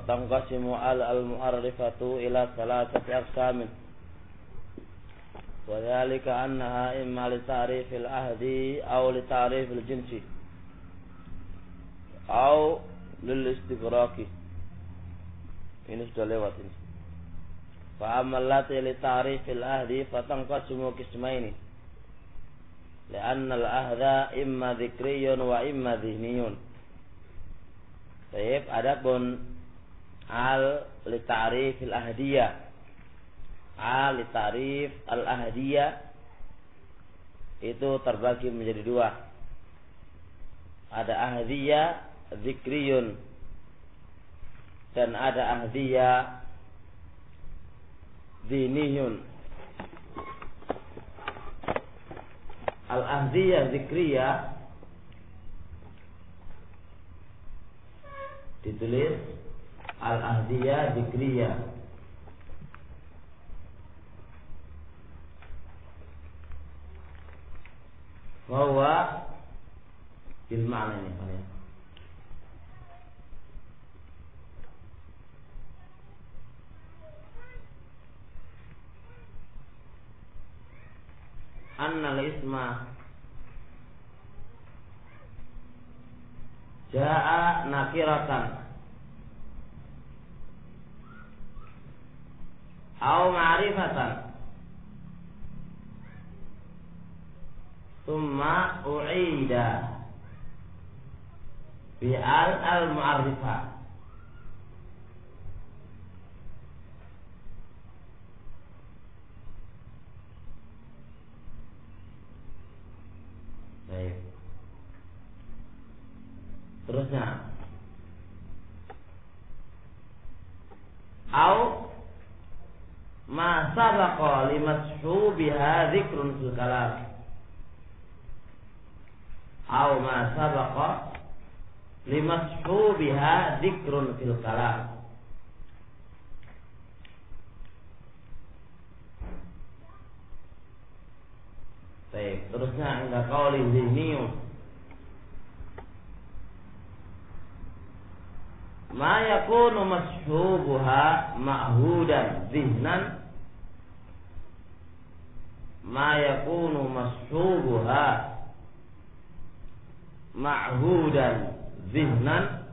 tanqasimu al-mu'arrifatu ila thalathati aqsamin. Wa dhalika annaha imma li ta'rifil ahdi aw li ta'rifil jinsi aw lil istighraqi. Ini sudah lewat ini. Fa amma allati li ta'rifil ahdi fatanqasimu qismaini. Li'anna al-ahda imma dzikriyun wa imma dhihniyun. Baik, adapun li ta'rifil ahdiyah. Li ta'rif al-ahdiyah itu terbagi menjadi dua. Ada ahdiyah dzikriyun dan ada ahdiyah dhiniyun. Al-ahdiyah dzikriyah ditulis al-ahdiyah dzikriyah. Bahwa bil ma'na ini kalian. Annal isma jaa nakiratan aw ma'rifatan thumma u'ida bi al-mu'arrifah. Baik. Terusnya au ma sabaqa limashu biha dzikrun fil kalam. Au ma sabaqa limashu biha dzikrun fil kalam. Baik, terusnya inda qauli dhihniyun ma yakunu mashhubuha ma'hudan dhihnan, ma yakunu mashhubuha ma'hudan dhihnan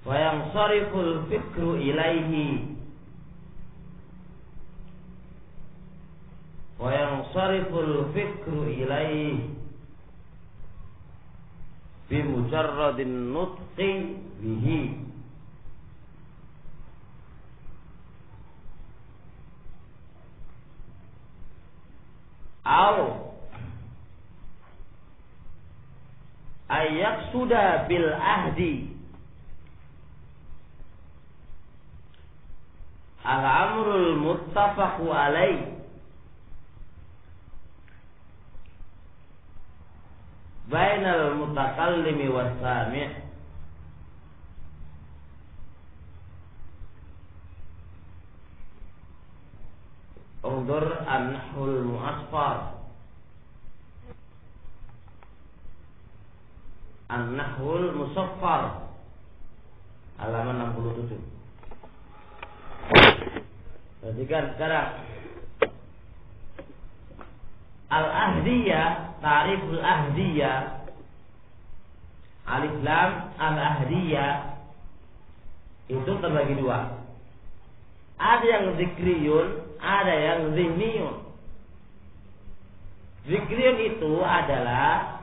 wa yansariful fikru ilaihi wa yansariful fikru ilaihi bi mujarradin nutqi bihi. Aw ayaqsuda bil ahdi al-amrul muttafaqu alaih bainal mutakallimi was-sami'. Undur an-nahwul mu'asfar, an-nahwul musaffar, halaman 67. Perhatikan sekarang al-ahdiyah, ta'riful ahdiyah, alif lam al-ahdiyah itu terbagi dua. Ada yang zikriyun, ada yang dhihniyun. Zikriyun itu adalah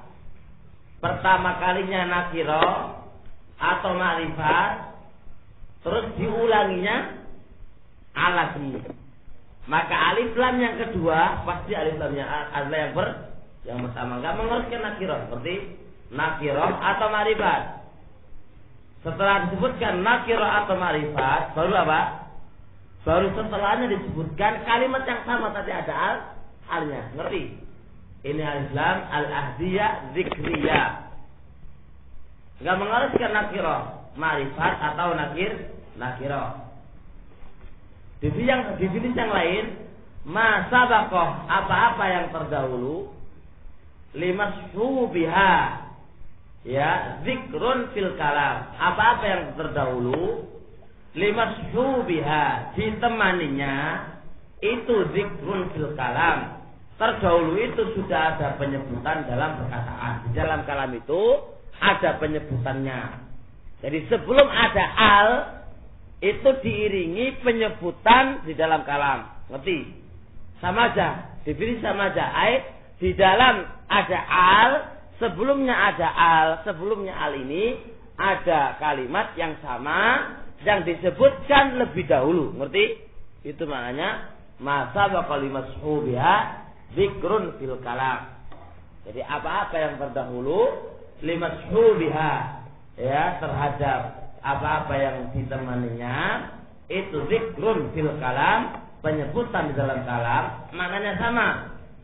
pertama kalinya nakirah atau ma'rifat, terus diulanginya alati. Maka alif lam yang kedua pasti alif lamnya adalah yang pertama. Enggak menguruskan nakirah seperti nakirah atau ma'rifat. Setelah disebutkan nakirah atau ma'rifat, baru apa? Baru setelahnya disebutkan kalimat yang sama tadi ada alnya. Ngerti? Ini alif lam al-ahdiyah dzikriyah. Enggak menguruskan nakirah, ma'rifat atau nakirah. Definisi yang lain, ma sabaqah, apa-apa yang terdahulu, limashu biha, ya zikrun fil kalam, apa-apa yang terdahulu limashubiha ditemaninya itu zikrun fil kalam, terdahulu itu sudah ada penyebutan dalam perkataan. Di dalam kalam itu ada penyebutannya. Jadi sebelum ada al itu diiringi penyebutan di dalam kalam. Ngerti? Sama aja, definisi sama aja. Di dalam ada al, sebelumnya ada al, sebelumnya al ini ada kalimat yang sama yang disebutkan lebih dahulu. Ngerti? Itu maknanya masa bakal limashubiha zikrun fil kalam. Jadi apa-apa yang terdahulu limashubiha, ya, terhadap apa-apa yang ditemaninya itu zikrun fil kalam, penyebutan di dalam kalam. Maknanya sama.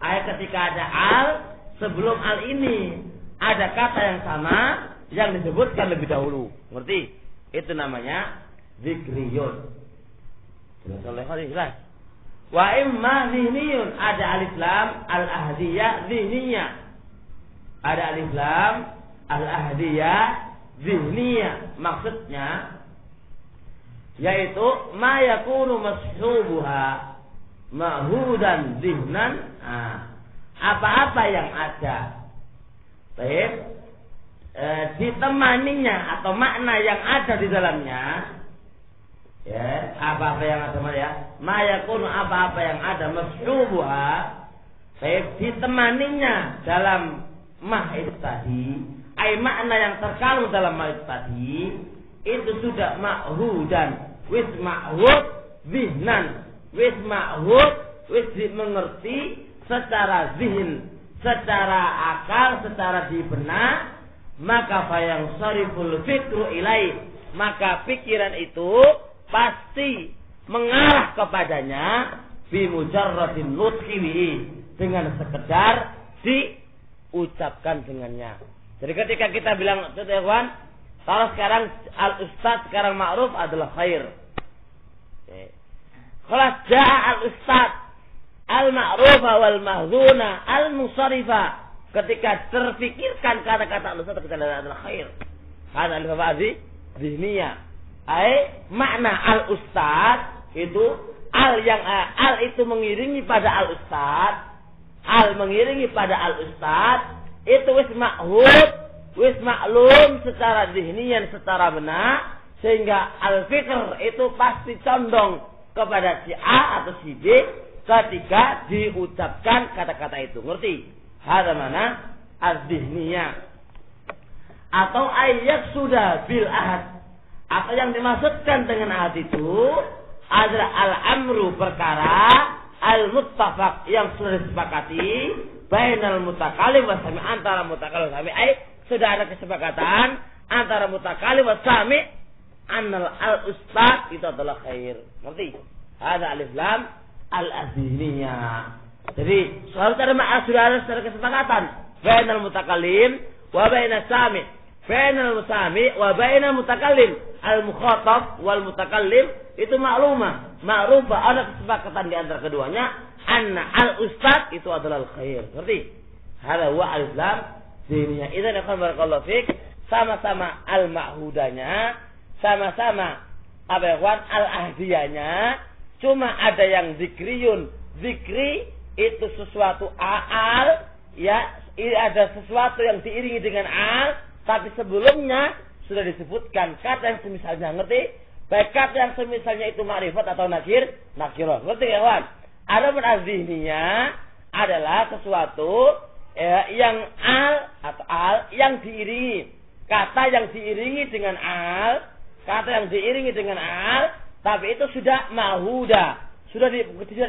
Ketika ada al, sebelum al ini ada kata yang sama yang disebutkan lebih dahulu. Ngerti? Itu namanya zikriyun. Jelas. Wa imma zihniyun, ada alif lam al-ahdiyah zihniyah. Ada alif lam al-ahdiyah zihniyah. Maksudnya yaitu ma yakunu mashubuha ma'hudan zihnan. Apa-apa yang ada baik ditemaninya atau makna yang ada di dalamnya, ya, apa-apa yang ada ya, ma yakunu, apa-apa yang ada mashubuha baik ditemaninya dalam mah itu tadi, makna yang terkandung dalam mah itu tadi itu sudah ma'hudan, wis ma'hud zihnan, wis ma'hud, wis mengerti secara zihin, secara akal, secara di benak, maka fayang sariful fikru ilai, maka pikiran itu pasti mengarah kepadanya bimujarradin nutqihi, dengan sekedar diucapkan dengannya. Jadi ketika kita bilang, teman, kalau sekarang al-ustaz, sekarang ma'ruf adalah khair. Kalau ja'a al-ustaz al-ma'rufa wal mahzuna al-musarifa, ketika terfikirkan kata-kata al-ustaz kita adalah khair. Hadza al-fawazi zihniyah. Makna al-ustaz itu al itu mengiringi pada al-ustaz, al mengiringi pada al-ustaz itu wis ma'hud, wis maklum secara zihniyan, secara benak, sehingga al-fikr itu pasti condong kepada si A atau si B ketika diucapkan kata-kata itu. Ngerti? Hadza mana az-zihniyah. Atau ayat sudah bil ahad, apa yang dimaksudkan dengan ahad itu adalah al-amru, perkara, al-muttafaq yang sudah disepakati bainal mutakallim wa sami, antara mutakallim wa sami, sudah ada kesepakatan antara mutakallim wa sami annal al-ustaz itu adalah khair. Ngerti? Ada alif lam al-aziniyah. Jadi sudah ada kesepakatan bainal mutakallim wa bainas sami, bainal musami wa bainal mutakallim, al-mukhatab wal mutakallim itu ma'lumah, ma'rufah, ada kesepakatan di antara keduanya anna al-ustaz itu adalah al-khair. Ngerti? Hada huwa alif lam ziniyah. Idzan akan barakallahu fik, sama-sama al-ma'hudanya, sama-sama apa ya kawan, al-ahdiyahnya, cuma ada yang zikriyun. Zikri itu sesuatu al, ya, ada sesuatu yang diiringi dengan al, tapi sebelumnya sudah disebutkan kata yang semisalnya. Ngerti? Baik kata yang semisalnya itu ma'rifat atau nakirah. Ngerti ya kawan? Adapun az-zihniyah adalah sesuatu yang al atau al yang diiringi, kata yang diiringi dengan al, kata yang diiringi dengan al, tapi itu sudah ma'huda, sudah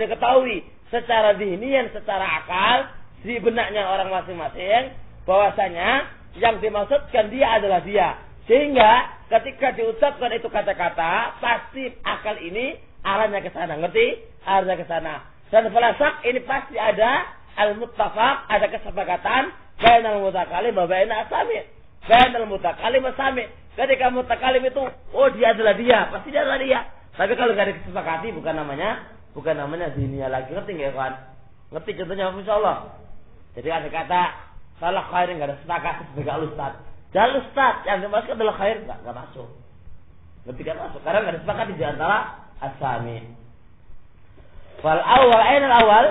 diketahui secara zihniyan, secara akal di benaknya orang masing-masing bahwasanya yang dimaksudkan dia adalah dia, sehingga ketika diucapkan itu kata-kata pasti akal ini arahnya ke sana. Ngerti? Arahnya ke sana. Dan falasak ini pasti ada al-muttafaq, ada kesepakatan bainal mutakallim wa bainal sami, bainal mutakallim wa sami. Ketika mutakallim itu, oh dia adalah dia, pasti dia adalah dia. Tapi kalau enggak ada kesepakati, bukan namanya zihniyah lagi. Ngerti enggak, kawan? Ngerti contohnya insyaallah. Jadi ada kata salah khair, enggak ada sepakat sebagai al-ustaz. Jalur ustaz yang dimasukkan adalah khair, enggak masuk. Ketika masuk karena enggak disepakati di antara asami. Fal awal ainal awal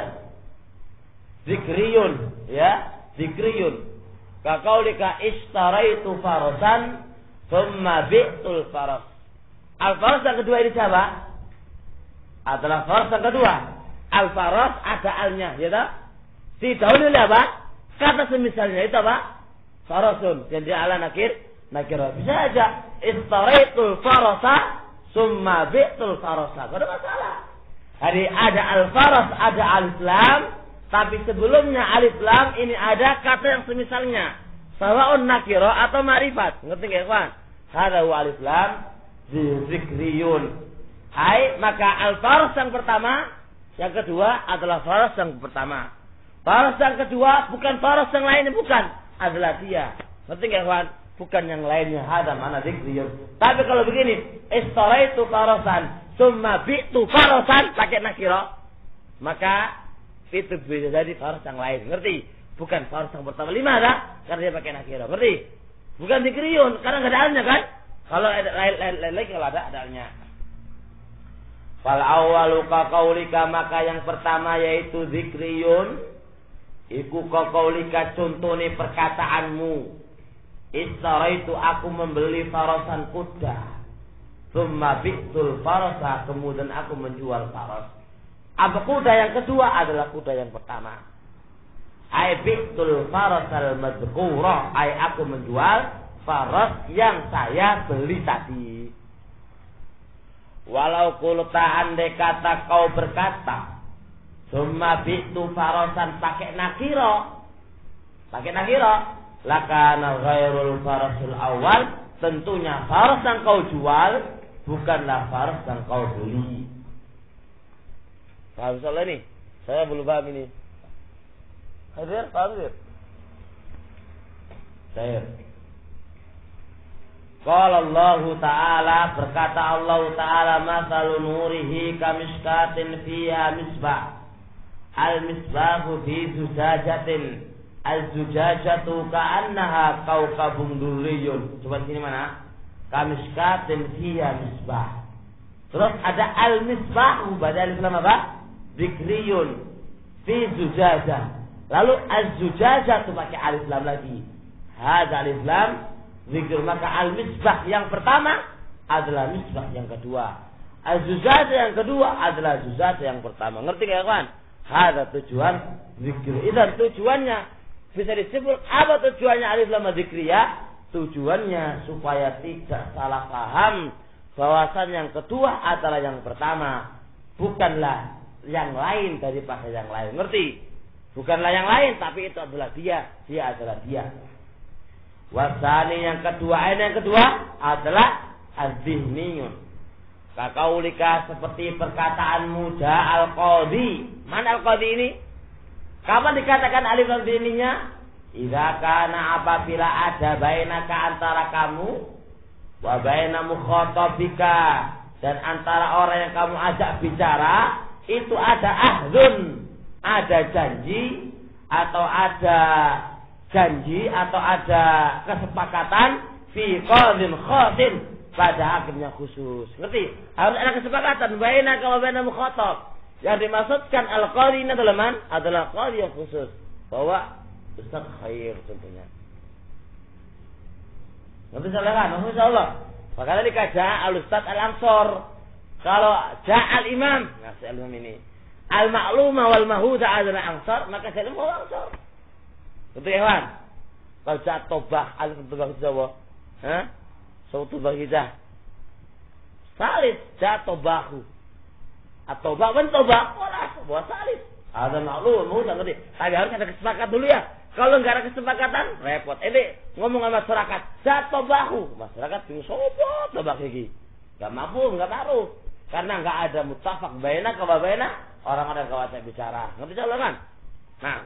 zikriyun, ya, zikriyun. Ka qaulika istaraitu farasan thumma bi'tul faras. Al-faras yang kedua ini siapa? Adalah faras yang kedua. Al-faras ada alnya, ya tak? Didahului oleh apa? Kata semisalnya itu apa? Farasun. Jadi ala nakirah. Bisa aja. Istaraitul farasa summa bi'tul farasa. Tidak ada masalah. Jadi ada al-faras, ada al-islam. Tapi sebelumnya al-islam ini ada kata yang semisalnya. Sawa'un nakirah atau ma'rifat. Ngerti nggak kawan? Hadahu al-islam zikriyun. Hai, maka al-faras yang pertama, yang kedua adalah faras yang pertama. Faras yang kedua bukan faras yang lainnya, bukan. Adalah dia. Ngerti nggak kawan? Bukan yang lainnya. Hada mana zikriyun. Tapi kalau begini, istaraitu farasan summa bi'tu farasan pakai nakirah, maka itu bisa jadi faras yang lain. Ngerti? Bukan faras yang pertama. Lima ada karena dia pakai nakirah. Ngerti? Bukan zikriyun karena nggak ada alnya kan? Kalau ada lain lagi kalau ada alnya. Fal awwalu ka qaulika, maka yang pertama yaitu zikriyun. Iku ka qaulika, contone perkataanmu. Istaraitu, aku membeli farasan kuda. Tsumma bi'tul farasa, kemudian aku menjual faras. Apa kuda yang kedua adalah kuda yang pertama. Ai bi'tul farasal madhkura, ai aku menjual faras yang saya beli tadi. Walau kulta andai kata kau berkata, summa bi'tu farasan pakai nakira, lakana ghairul farasul awal, tentunya faras yang kau jual bukanlah faras yang kau beli. Paham soal ini? Saya belum paham ini. Hadir, paham hadir? Saya. Qala Allah Ta'ala, berkata Allah Ta'ala, masalu nurihi kamishkatin fiha misbah. Al-misbahu fi zujajatin. Al-zujajatu ka'annaha kawkabun durriyun. Coba sini mana? Kamishkatin fiha misbah. Terus ada al-misbahu, pada al-islam apa? Zikriyun fi zujajah. Lalu al-zujajatu pakai al-islam lagi. Hadza al-islam zikr, maka al-misbah yang pertama adalah misbah yang kedua. Al-zujajah yang kedua adalah zujajah yang pertama. Ngerti gak kawan? Ada tujuan zikr. Itu tujuannya bisa disebut apa tujuannya alif lam zikriyah? Tujuannya supaya tidak salah paham bahwasan yang kedua adalah yang pertama, bukanlah yang lain daripada yang lain. Ngerti? Bukanlah yang lain, tapi itu adalah dia adalah dia. Wasani yang kedua adalah az-zihniyun. Kakaulika, seperti perkataanmu ja'al qadhi. Mana al-qadhi ini? Kapan dikatakan alif lam ininya? Idza kana, apabila ada bainaka, antara kamu, wa baina mukhatabika, dan antara orang yang kamu ajak bicara, itu ada ahdun, ada janji atau ada kesepakatan fi qadhin khatin, pada hakimnya khusus. Ngerti? Harus ada kesepakatan bainaka wa baina mukhatab. Yang dimaksudkan al-qadhi ini adalah man? Adalah qadhi yang khusus. Bahwa Ustaz Khair contohnya. Ngerti salah kan? Insyaallah. Makanya dikaja al-Ustaz al-Ansor. Kalau ja'al imam, nah al-imam ini al-ma'luma wal mahuda adalah ansar, maka saya mau ansar. Betul ya kawan? Kalau ja'at tobah, alif tobah Jawa. Hah? Sautu bahidah. Salis ja'at tobahu. At-tobah kan tobah, wala salis. Ada maklum, mau ngerti. Tapi harus ada kesepakatan dulu ya. Kalau nggak ada kesepakatan, repot. Ini ngomong sama masyarakat, ja'at tobahu. Masyarakat bingung, sobat tobah gigi. Nggak mampu, nggak taruh. Karena nggak ada mutafak baina wa baina orang-orang kawasan bicara. Ngerti jalan kan? Nah.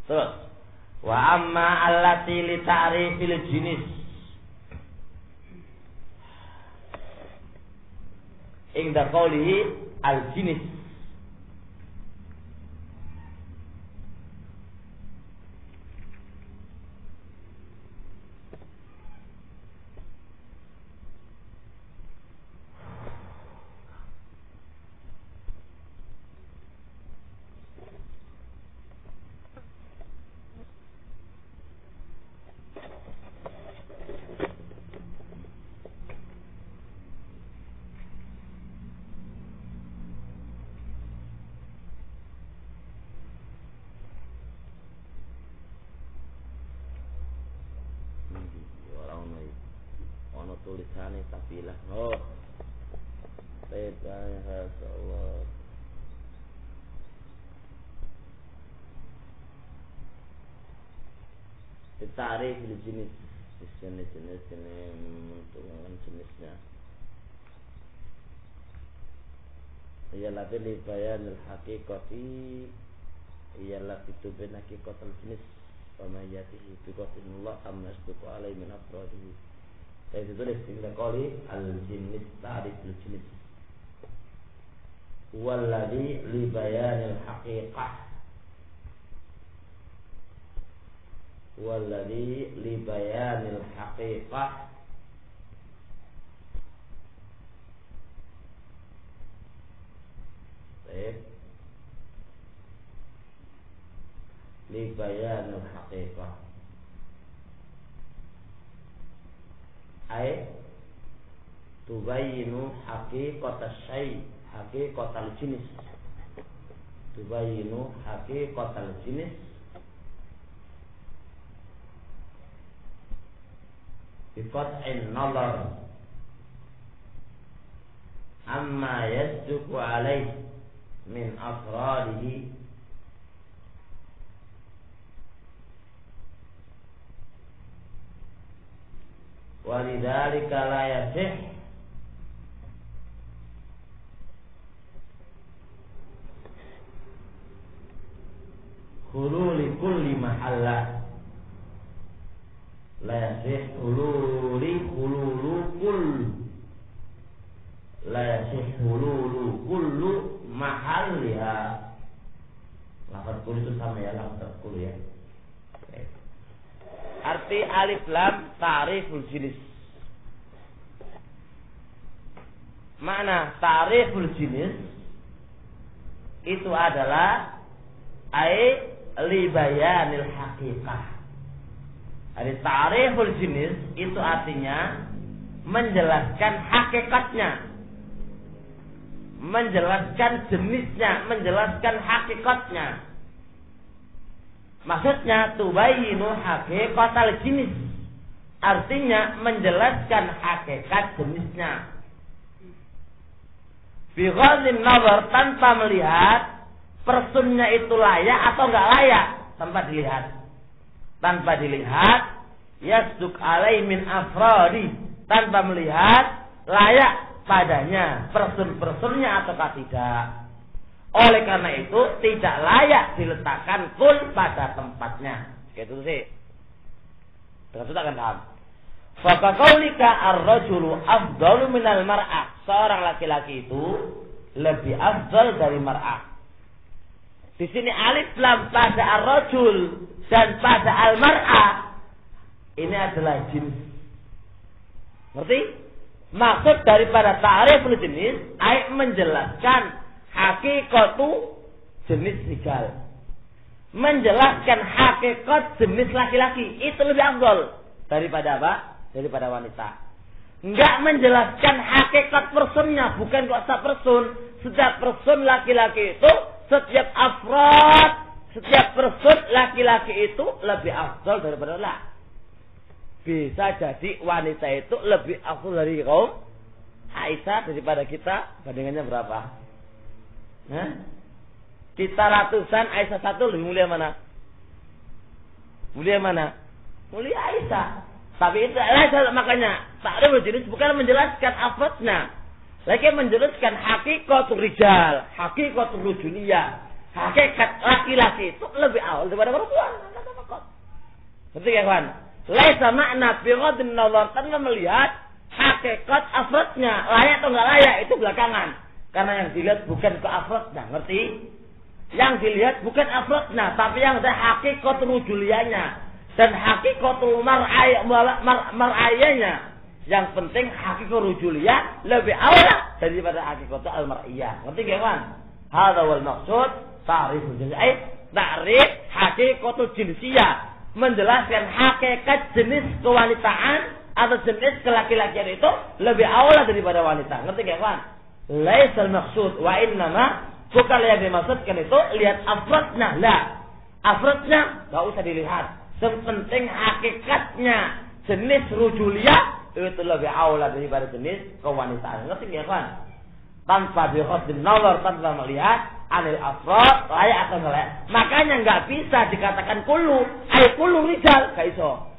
Terus wa amma allati li ta'rifil jinis. Inda qawlihi al-jinis. Ono tulisane tafilah. Oh. Baik, ya Allah. Tarikh jenis menentukan jenisnya. Ialah li bayan al-haqiqati ialah bitubin haqiqatul jenis pamayatihi biqatillah amma yasduqu alaihi min afradihi. Saya tulis tinggal kali al-jenis tarikh jenis walladhi li bayan al-haqiqah walladhi li bayanil haqiqah li bayanil haqiqah ay tubayinu haqiqatas syai' haqiqatal jenis tubayinu haqiqatal jenis biqat'in nazar amma yasduqu alaihi min afradihi walidzalika la yasih hululi kulli mahallah la yasih hululu kullu mahalliha. Lafaz kullu itu sama ya, lafaz kullu ya. Arti alif lam ta'riful jenis. Makna ta'riful jenis itu adalah li bayanil haqiqah. Ada ta'riful jenis itu artinya menjelaskan hakikatnya, menjelaskan jenisnya, menjelaskan hakikatnya. Maksudnya tubayinu haqiqatal jenis, artinya menjelaskan hakikat jenisnya. Bi ghadin nazar, tanpa melihat personnya itu layak atau enggak layak, tanpa dilihat yasduq alai min afradi, tanpa melihat layak padanya person-personnya ataukah tidak. Oleh karena itu tidak layak diletakkan kul pada tempatnya. Gitu sih. Dengan sudah akan paham. Fa qaulika ar-rajulu afdalu minal mar'ah. Seorang laki-laki itu lebih afdal dari mar'ah. Di sini alif lam pada ar-rajul dan pada al-mar'ah ini adalah jenis. Ngerti? Maksud daripada ta'riful jenis ay menjelaskan hakikatu jenis rijal, menjelaskan hakikat jenis laki-laki itu lebih afdal daripada apa? Daripada wanita. Enggak menjelaskan hakikat personnya, bukan kok setiap person. Setiap person laki-laki itu, setiap afrad, setiap person laki-laki itu lebih afdal daripada laki. Bisa jadi wanita itu lebih afdal dari kaum Aisyah daripada kita. Bandingannya berapa? Hah? Kita ratusan, Aisyah satu, lebih mulia mana? Mulia mana? Mulia Aisyah. Tapi itu Aisyah, makanya ta'riful jenis bukan menjelaskan afradnya, lagi menjelaskan hakikatul rijal, hakikatul rujuliyah. Hakikat laki-laki itu lebih awal daripada perempuan. Betul ya kawan? Laisa makna bi ghadin nazar, tanpa melihat hakikat afradnya, layak atau enggak layak itu belakangan. Karena yang dilihat bukan ke afradnya, ngerti? Yang dilihat bukan afradnya, tapi yang ada hakikat rujuliyahnya dan hakikat mar'ayanya. Yang penting hakikat rujuliyah lebih awal daripada hakikat al-mar'iyah. Ngerti enggak, kawan? Hadza wal maqsud ta'riful jinsiyah. Ta'rif hakikatul jinsiyah. menjelaskan hakikat jenis kewanitaan atau jenis kelaki-lakian itu lebih awal daripada wanita. Ngerti gak, kawan? Laisal maksud wa innama, bukan yang dimaksudkan itu lihat afrodnya. Lah, afrodnya gak usah dilihat. Sepenting hakikatnya jenis rujulia itu lebih awal daripada jenis kewanitaan. Ngerti gak, kawan? Tanpa biqaddin nazar, tanpa melihat anil afrod layak atau layak. Makanya nggak bisa dikatakan kullu rijal, gak iso.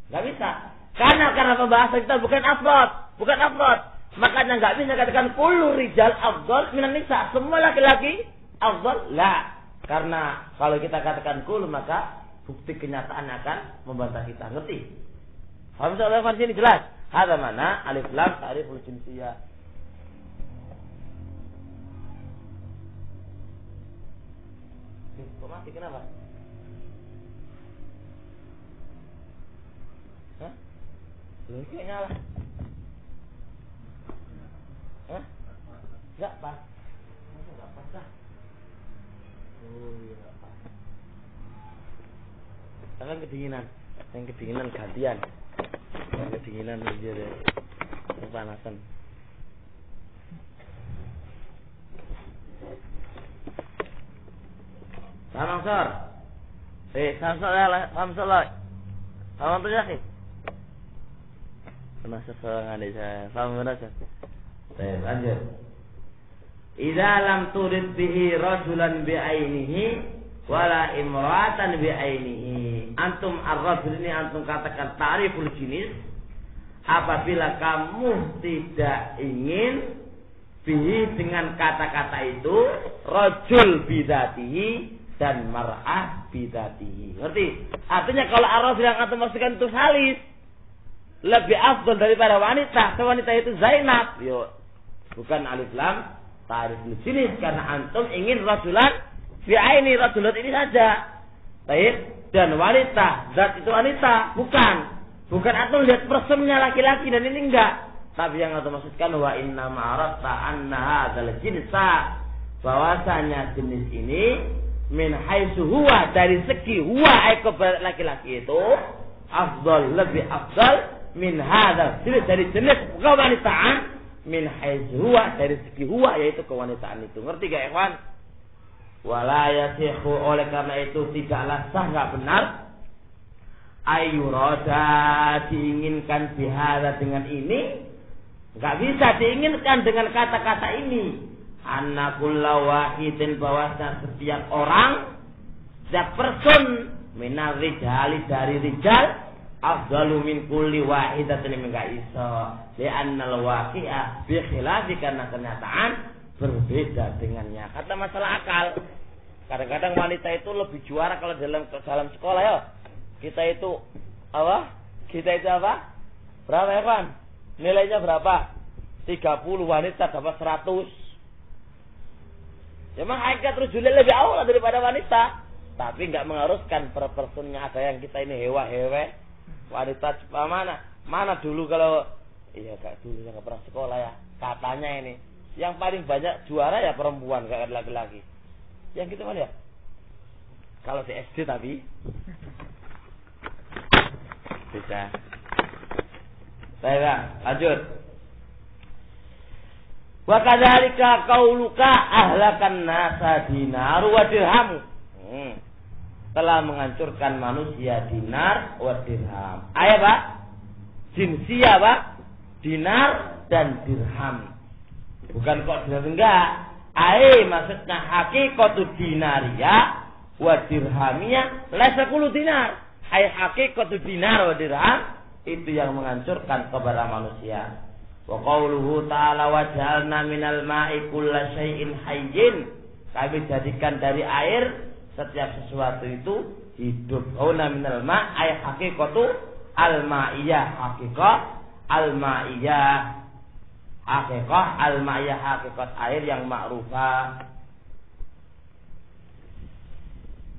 Nggak bisa. Karena pembahasan kita bukan afrod. Makanya nggak bisa dikatakan kullu rijal afdal minan nisa. Semua laki-laki afdal la. Karena kalau kita katakan kullu maka bukti kenyataan akan membantah kita. Ngerti? Paham soal versi ini jelas? Ada mana alif lam ta'riful jinsiyah. Kok mati kenapa? Hah? Loh, kayak nyala. Hah? Enggak pas. Enggak pas dah. Oh, iya enggak pas. Jangan kedinginan. Yang kedinginan gantian. Yang kedinginan aja deh. Kepanasan. Paham Sor? Paham salah. Paham tuh ya sih? Pernah seseorang ada saya. Paham benar sih? Baik, lanjut. Idza lam turid bihi rajulan bi'ainihi wala imra'atan bi'ainihi. Antum ar-rajul ini antum katakan ta'riful jinis. Apabila kamu tidak ingin bihi dengan kata-kata itu rajul bidatihi dan mar'ah bidatihi. Ngerti? Artinya kalau ar-rajul yang antum maksudkan itu salis lebih afdal daripada wanita. Wanita itu Zainab. Yo, bukan alif lam ta'riful jinis karena antum ingin rajulan bi'aini, rajulat ini saja. Baik, dan wanita, zat itu wanita, bukan antum lihat personnya laki-laki dan ini enggak. Tapi yang antum maksudkan wa inna ma'arata anna hadzal jinsa, bahwasanya jenis ini min haitsu huwa, dari segi huwa laki-laki itu afdal, lebih afdal min hadzal jenis, dari jenis kewanitaan, min haitsu huwa, dari segi huwa yaitu kewanitaan itu. Ngerti gak, ikhwan? Wala yasihu, oleh karena itu tidaklah sah, enggak benar ayyurada, diinginkan bihadza, dengan ini enggak bisa diinginkan dengan kata-kata ini. Anna kullu wahidin, bahwasanya setiap orang, setiap person minar rijali, dari rijal, afdalu min kulli wahidatin, enggak iso. Li'annal waqi'a bi khilafi, karena kenyataan berbeda dengannya. Kata masalah akal. Kadang-kadang wanita itu lebih juara kalau dalam sekolah ya. Kita itu apa? Berapa ya, Pan? Nilainya berapa? 30, wanita dapat 100. Memang hakikat rujulnya lebih awal daripada wanita. Tapi enggak mengharuskan per personnya. Ada yang kita ini hewa-hewe. Wanita mana dulu kalau iya enggak dulu yang enggak pernah sekolah ya. Katanya ini yang paling banyak juara ya perempuan, enggak ada laki-laki. Yang kita mana ya? Kalau di SD tapi bisa. Baiklah, lanjut. Wa kadzalika qauluka ahlakan nasa dinar wa dirham. Telah menghancurkan manusia dinar wa dirham. Ayat Pak? Jinsia Pak? Dinar dan dirham. Bukan kok dinar enggak. Maksudnya hakikatu dinariyah wa dirhamiyah laisa kullu dinar. Hakikatu dinar wa dirham itu yang menghancurkan kepada manusia. Wa qauluhu ta'ala wa ja'alna minal ma'i kulla syai'in hayyin. Kami jadikan dari air setiap sesuatu itu hidup. Qaulna minal ma' ay hakikatu al-ma'iyah, hakikat al-ma'iyah. Hakikat al-ma'iyah, hakikat air yang ma'rufah.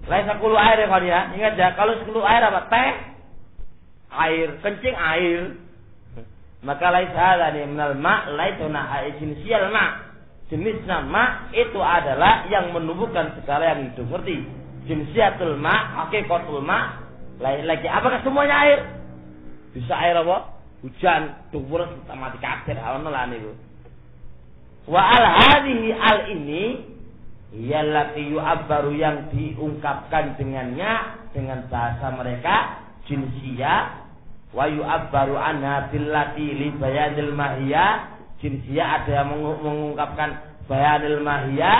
Laisa kullu air ya. Ingat ya, kalau 10 air apa? Teh, air, kencing air. Maka laisa hadani minal ma' laituna jinsial ma'. Jenisnya ma' itu adalah yang menumbuhkan segala yang hidup. Ngerti? Jinsiatul ma', hakikatul ma', Lagi apakah semuanya air? Bisa air apa? Hujan, duwur mati kabeh ana lan niku. Wa al hadhihi al ini yallati yu'abbaru yang diungkapkan dengannya dengan bahasa mereka jinsiyah wa yu'abbaru anha billati li bayanil mahiyya. Jinsiyah ada yang mengungkapkan bayanil mahiyya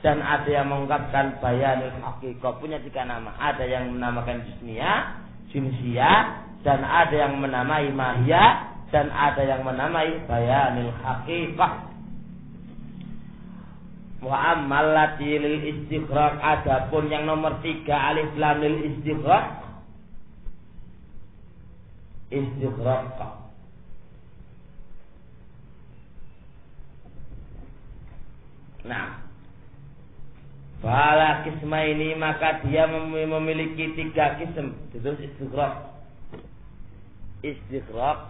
dan ada yang mengungkapkan bayanil haqiqah. Punya tiga nama. Ada yang menamakan jinsiyah dan ada yang menamai mahiyya dan ada yang menamai bayanil haqiqah. Wa ammal lati lil istighraq, adapun yang nomor 3 alif lam lil istighraq. Nah, fala kisma ini maka dia memiliki 3 kism. Itu istighraq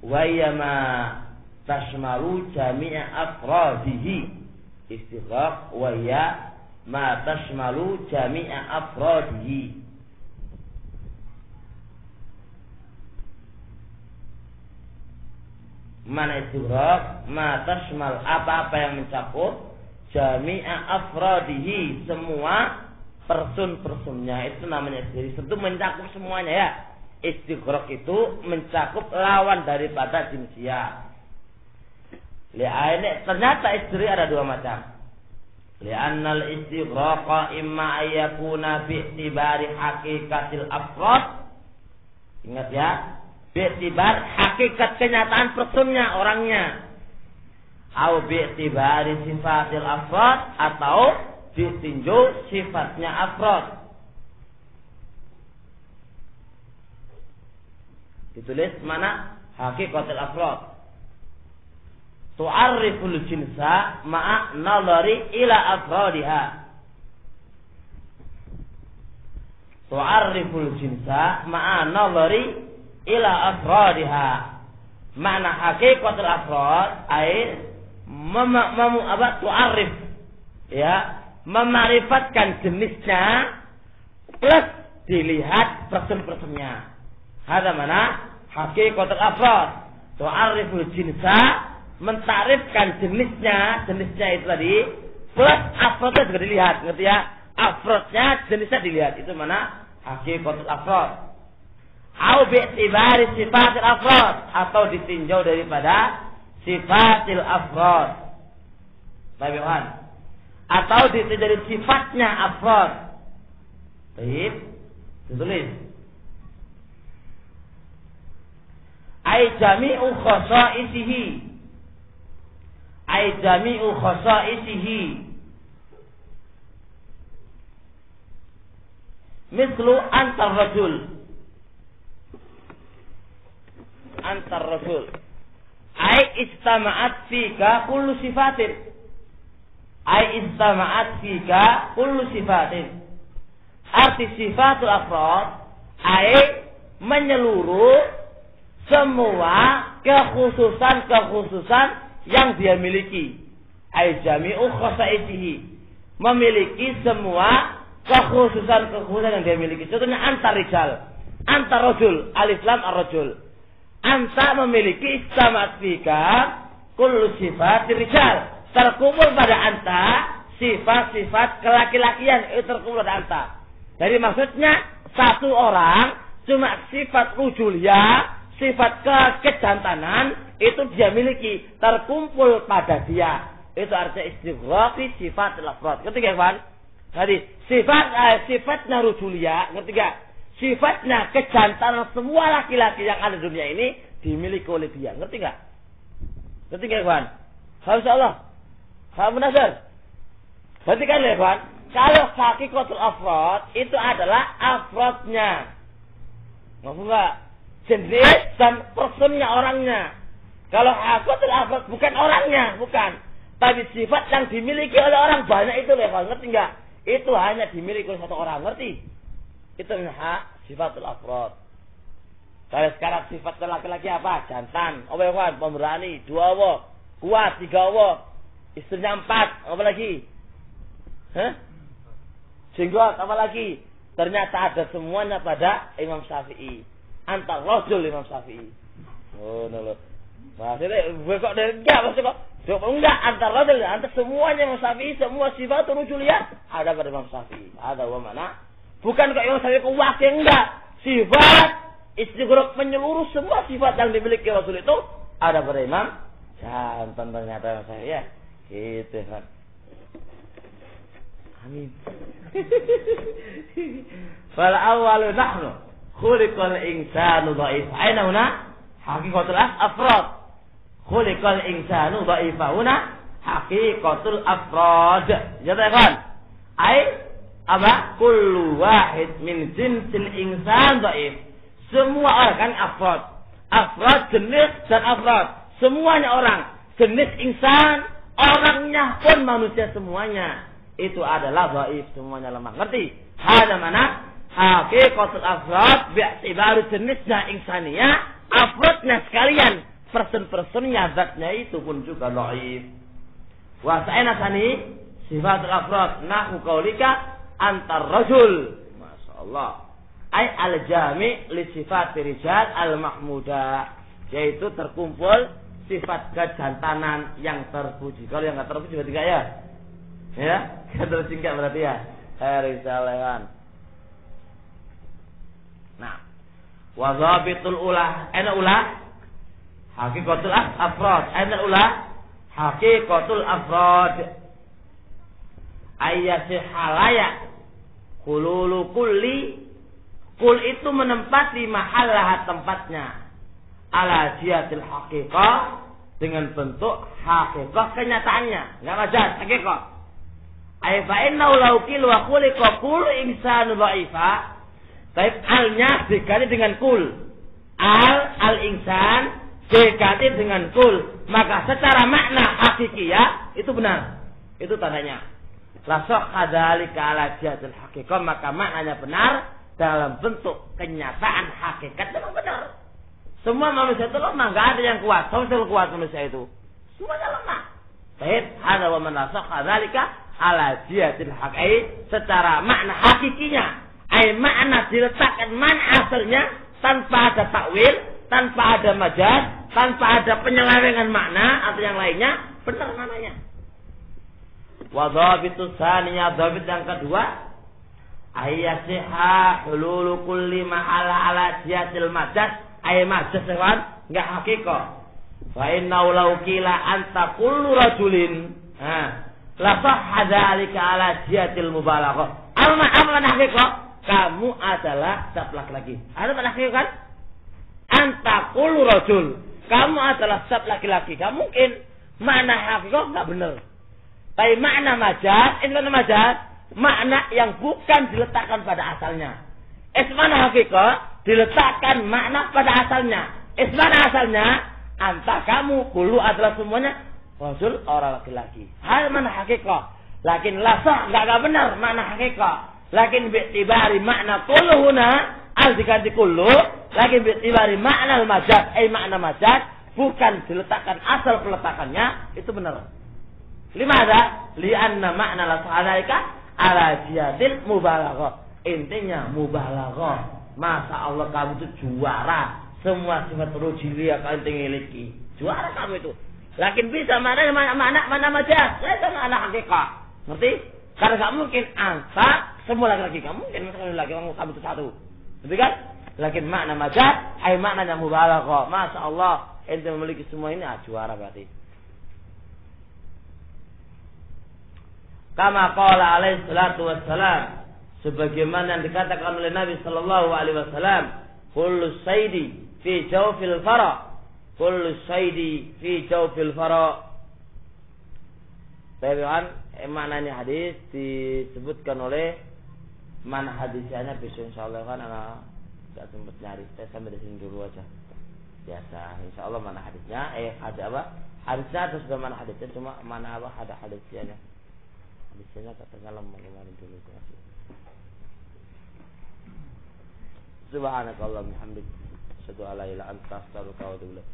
wa yama tashmalu jami'a afradihi. Istighraq wa ya ma tashmalu jami'a afradihi. Mana istighraq? Ma tashmal, apa-apa yang mencakup jami'a afradihi, semua person-personnya, itu namanya istighraq. Itu mencakup semuanya ya. Istighraq itu mencakup lawan daripada jinsiyah. Ternyata istri ada 2 macam. Li'annal istighraqa imma ayyakuna bi'tibari haqiqatil afrad. Ingat ya, bi'tibar hakikat kenyataan personnya, orangnya. Au bi'tibari sifatil afrad, atau ditinjau sifatnya afrad. Ditulis mana? Hakikatul afrad. Tu'arriful jinsa ma'a nadhari ila afradiha. Tu'arriful jinsa ma'a nadhari ila afradiha. Makna hakikatul afrad ay tu'arrif, ya, memarifatkan jenisnya plus dilihat person-personnya. Ada mana? Hakikatul afrad. Tu'arriful jinsa, mentarifkan jenisnya itu tadi, plus afrodnya juga dilihat, ngerti ya? Afrodnya, jenisnya dilihat, itu mana? Hakikatul afrod. Au bi'tibari sifatil afrod, atau ditinjau daripada sifatil afrod. Baik, atau ditinjau dari sifatnya afrod. Baik, ditulis. Ai jami'u khasa'isihi. Ai jami'u khasa'isihi. Mislu antar rajul. Antar rajul. Ai istama'at fika kullu sifatin. Ai istama'at fika kullu sifatin. Arti sifatul afrad ai menyeluruh semua kekhususan-kekhususan yang dia miliki. Ai jami'u khasa'isihi, memiliki semua kekhususan-kekhususan yang dia miliki. Contohnya antar rijal, antar rajul, alif lam ar-rajul. Anta memiliki istamat fika kullu sifat rijal. Terkumpul pada anta sifat-sifat kelaki-lakian, itu terkumpul pada anta. Jadi maksudnya satu orang cuma sifat rujuliyah, sifat kejantanan itu dia miliki, terkumpul pada dia. Itu artinya istighraqi sifatil afrad. Ngerti gak, Pak? Jadi sifatnya rujuliyah, ngerti gak? Sifatnya kejantanan semua laki-laki yang ada di dunia ini dimiliki oleh dia. Ngerti gak? Ngerti gak, Pak? Insyaallah. Kamu nasar. Berarti kan, Pak, kalau hakikatul afrad itu adalah afradnya. Maksud gak? Jenis dan personnya, orangnya. Kalau hakikatul afrad bukan orangnya, bukan. Tapi sifat yang dimiliki oleh orang banyak itu, ngerti enggak? Itu hanya dimiliki oleh satu orang, ngerti? Itu hak sifatul afrad. Kalau sekarang sifat laki-laki apa? Jantan, apa, pemberani, 2 awak, kuat, 3 awak, istrinya 4, apa lagi? Jenggot, apa lagi? Ternyata ada semuanya pada Imam Syafi'i. Antar rajul Imam Syafi'i. Oh, no. Maksudnya gue kok enggak maksud kok. Enggak antar rajul, antar semuanya Imam Syafi'i, semua sifat rujuliyah ada pada Imam Syafi'i. Ada wa mana? Bukan kok Imam Syafi'i kewakil enggak. Sifat istighraq menyeluruh semua sifat yang dimiliki Rasul itu ada pada Imam. Jantan ternyata saya ya. Gitu kan. Amin. Fal awwalu nahnu khuliqal insanu dha'if. Aina huna haqiqatul afrad. Khuliqal insanu dha'ifa huna haqiqatul afrad. Ya kan? Apa? Kullu wahid min jinsil insan dha'if. Semua orang kan afrad. Afrad jenis dan afrad. Semuanya orang. Jenis insan, orangnya pun manusia semuanya. Itu adalah dhaif, semuanya lemah. Ngerti? Ada mana? Haqiqatul afrad bi'tibaru jenisnya insaniyah, afradnya sekalian, person-personnya, zatnya itu pun juga dhaif. Wa sa'ina sani sifatul afrad nahu qaulika antar rajul. Masyaallah. Ai al-jami' li sifat rijal al-mahmudah, yaitu terkumpul sifat kejantanan yang terpuji. Kalau yang enggak terpuji berarti enggak ya? Ya, tersingkat berarti ya. Risalehan. Nah, wa dhabitul ulah, ana ulah haqiqatul afrad, ana ulah haqiqatul afrad. Ayyasih halaya kululu kulli, kul itu menempati mahallah tempatnya ala jihatil haqiqah dengan bentuk haqiqah kenyataannya, enggak majaz, haqiqah. Ai fa innahu law qil wa khuliqa kul insanu dha'ifa. Baik alnya diganti dengan kul. Al insan diganti dengan kul, maka secara makna hakikiyah itu benar. Itu tandanya. La sahha dzalika ala jihatil haqiqah, maka maknanya benar dalam bentuk kenyataan hakikat memang benar. Semua manusia itu lemah, enggak ada yang kuat. Sama kuat manusia itu. Semuanya lemah. Baik, ada wa man la sahha dzalika ala jihatil haqiqah, secara makna hakikinya, ai makna diletakkan mana asalnya tanpa ada takwil, tanpa ada majaz, tanpa ada penyelewengan makna atau yang lainnya, benar namanya. Wa dhabitus tsaniyah, dhabit yang kedua, ayyasiha hululu kulli ma'ala ala jihatil majaz, ai majaz kan enggak hakikah. Fa inna law qila anta kullu rajulin, la sahha dzalika ala jihatil mubalaghah. Al-ma'amlan haqiqah, kamu adalah setiap laki-laki. Ada mana haqiqah kan? Anta kullu rajul, kamu adalah setiap laki-laki. Kamu mungkin makna haqiqah enggak benar. Tapi makna majaz, itu makna majaz, makna yang bukan diletakkan pada asalnya. Makna haqiqah diletakkan makna pada asalnya. Mana asalnya? Anta kamu, kullu adalah semuanya Rasul orang laki-laki. Hal mana hakikat. Lakin lasah enggak benar makna hakikat. Lakin bi'tibari makna kullu huna al diganti kullu. Lakin bi'tibari makna al-majaz, makna majaz bukan diletakkan asal peletakannya itu benar. Limada? Li'anna makna lasah alaika ala jihatil mubalaghah. Intinya mubalaghah. Masa Allah kamu itu juara. Semua sifat rujuliyah kau miliki. Juara kamu itu. Lakin bisa mana majaz, sama anak hakikat. Ngerti? Karena gak mungkin anta semua laki-laki kamu mungkin laki kamu itu satu. Ngerti kan? Lakin makna majaz, maknanya mubalaghah. Masya Allah, ente memiliki semua ini juara berarti. Kama qala alaihi salatu wassalam, sebagaimana yang dikatakan oleh Nabi sallallahu alaihi wasallam, kullu saidi fi jawfil fara. Kullu saidi fi jawfil fara. Tabi'an maknanya hadis disebutkan oleh mana hadisnya besok insyaallah kan anak enggak sempat nyari. Saya sampai di sini dulu aja. Biasa insyaallah mana hadisnya ada apa? Hadisnya ada sudah mana hadisnya, cuma mana apa ada hadisnya. Hadisnya katanya lemah kemarin dulu itu. Subhanakallahumma hamdik, asyhadu an la ilaha illa anta, astaghfiruka wa atubu ilaik.